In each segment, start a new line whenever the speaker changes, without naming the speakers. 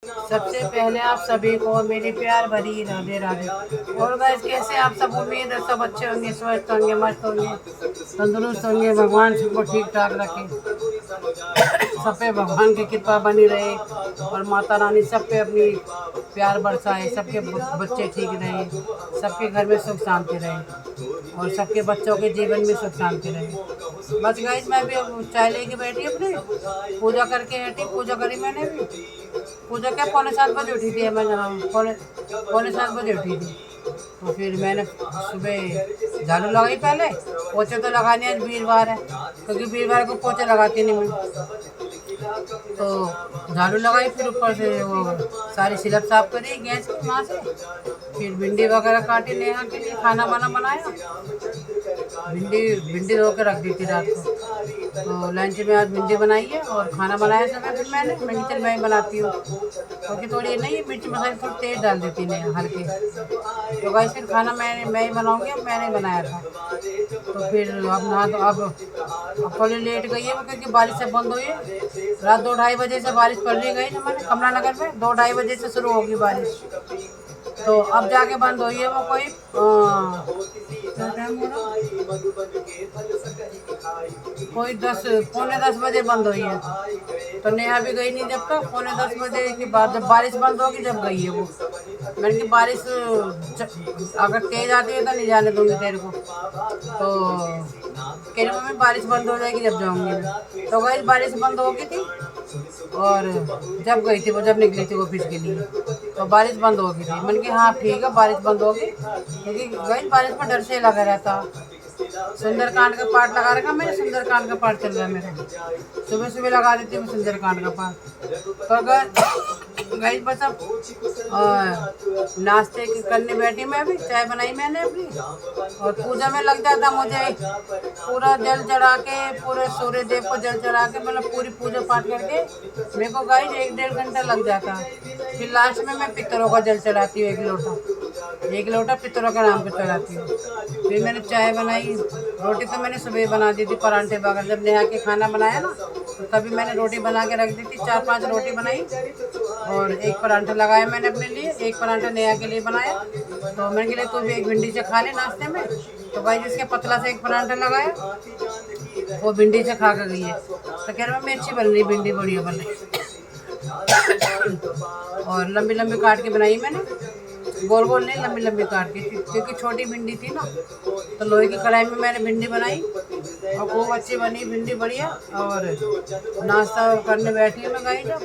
सबसे पहले आप सभी को मेरी प्यार भरी राधे राधे। और गाइस, कैसे आप सब? उम्मीद है सब अच्छे होंगे, स्वस्थ होंगे, मस्त होंगे, तंदुरुस्त होंगे। भगवान सबको ठीक ठाक रखे, सब पे भगवान की कृपा बनी रहे और माता रानी सब पे अपनी प्यार बरसाए, सबके बच्चे ठीक रहे, सबके घर में सुख शांति रहे और सबके बच्चों के जीवन में सुख शांति रहे। बस गाइस, मैं भी अब चाय लेके बैठी अपने, पूजा करके हटी। पूजा करी मैंने भी। पूजा क्या, पौने 7 बजे उठी थी मैं, जहाँ पौने 7 बजे उठी थी। तो फिर मैंने सुबह झाड़ू लगाई पहले। पोछे तो लगाने, आज वीरवार है, क्योंकि वीरवार को पोछे लगाती नहीं मैं। तो झाड़ू लगाई, फिर ऊपर से वो सारी स्लैब साफ करी गैस की वहाँ से। फिर भिंडी वगैरह काटी, नेहा के लिए खाना बना बनाया। भिंडी भिंडी धो के रख दी थी रात को, तो लंच में आज भिंडी बनाई है और खाना बनाया समय फिर मैंने चल मैं ही बनाती हूँ, क्योंकि थोड़ी नहीं मिर्च मसाले थोड़ी तेज डाल देती नहीं हल्के। तो गाइस, फिर खाना मैं ही बनाऊँगी। अब मैंने बनाया था। तो फिर अब नहा, तो अब थोड़ी लेट गई है वो, क्योंकि बारिश से बंद हुई है। रात 2-2:30 बजे से बारिश पड़ रही गई हमारे कमला नगर में। 2-2:30 बजे से शुरू होगी बारिश, तो अब जाके बंद हुई है वो। कोई क्या टाइम हो रहा, कोई 10 पौने 10 बजे बंद हुई है। तो नेहा भी गई नहीं जब तक, 10:15 के बाद जब बारिश बंद होगी जब गई है वो। मैंने कि बारिश अगर तेज आती है तो नहीं जाने दूंगी तेरे को। तो कह रही मम्मी बारिश बंद हो जाएगी जब जाऊंगी मैं। तो गई, बारिश बंद हो गई थी और जब गई थी वो, जब निकली थी ऑफिस के लिए, तो बारिश बंद हो गई थी। मैंने कि हाँ ठीक है, बारिश बंद हो गई, क्योंकि गई बारिश में डर से लगा रहता। सुंदरकांड का पाठ लगा रखा मैंने, सुंदरकांड का पाठ चल रहा है मेरा। सुबह सुबह लगा देती हूँ सुंदरकांड का पाठ। तो अगर गई बस अब नाश्ते करने बैठी, मैं भी चाय बनाई मैंने अपनी, और पूजा में लग जाता मुझे। पूरा जल चढ़ा के, पूरे सूर्य देव को जल चढ़ा के, मतलब पूरी पूजा पाठ करके मेरे को गाइस 1-1.5 घंटा लग जाता। फिर लास्ट में मैं पितरों का जल चढ़ाती हूँ, 1 लोटा पितरों का नाम पर चढ़ाती हूँ। फिर मैंने चाय बनाई। रोटी तो मैंने सुबह बना दी थी, परांठे वगैरह जब नेहा के खाना बनाया ना, तो तभी मैंने रोटी बना के रख दी थी। 4-5 रोटी बनाई और 1 परांठा लगाया मैंने अपने लिए, 1 परांठा नेहा के लिए बनाया। तो मैंने के लिए तू भी 1 भिंडी से खा ले नाश्ते में। तो भाई जिसके पतला से 1 परांठा लगाया, वो भिंडी से खा कर गई है। तो कह रहा मैं अच्छी बन रही भिंडी, बढ़िया बन रही। और लंबी लंबी काट के बनाई मैंने, गोल गोल नहीं, लंबी लंबी काट के, क्योंकि छोटी भिंडी थी ना। तो लोहे की कढ़ाई में मैंने भिंडी बनाई और खूब अच्छी बनी भिंडी, बढ़िया। और नाश्ता करने बैठी मैं गई जब,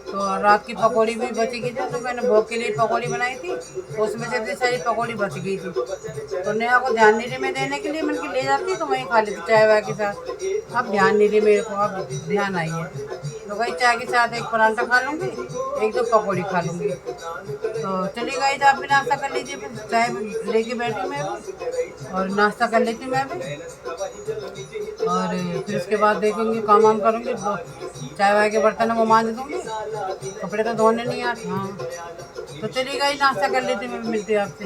तो रात की पकौड़ी भी बची गई थी, तो मैंने भोग के लिए पकौड़ी बनाई थी, तो उसमें से इतनी सारी पकौड़ी बच गई थी। तो नेहा को ध्यान नहीं रही मैं देने के लिए, मैंने कि ले जाती तो वहीं खा लेती चाय वाय के साथ। अब ध्यान नहीं रही मेरे को, अब ध्यान आई है। तो भाई चाय के साथ 1 परांठा खा लूँगी, 1-2 पकौड़ी खा लूँगी। तो चली गई, आप भी नाश्ता कर लीजिए। फिर चाय लेके बैठी मैं भी, और नाश्ता कर लेती मैं भी। और फिर उसके बाद देखेंगे, काम वाम करूँगी, चाय वाय के बर्तन वो मांज दूँगी, कपड़े तो धोने नहीं आते। हाँ, तो चली गई, नाश्ता कर लेती मैं, मिलती हूँ आपसे।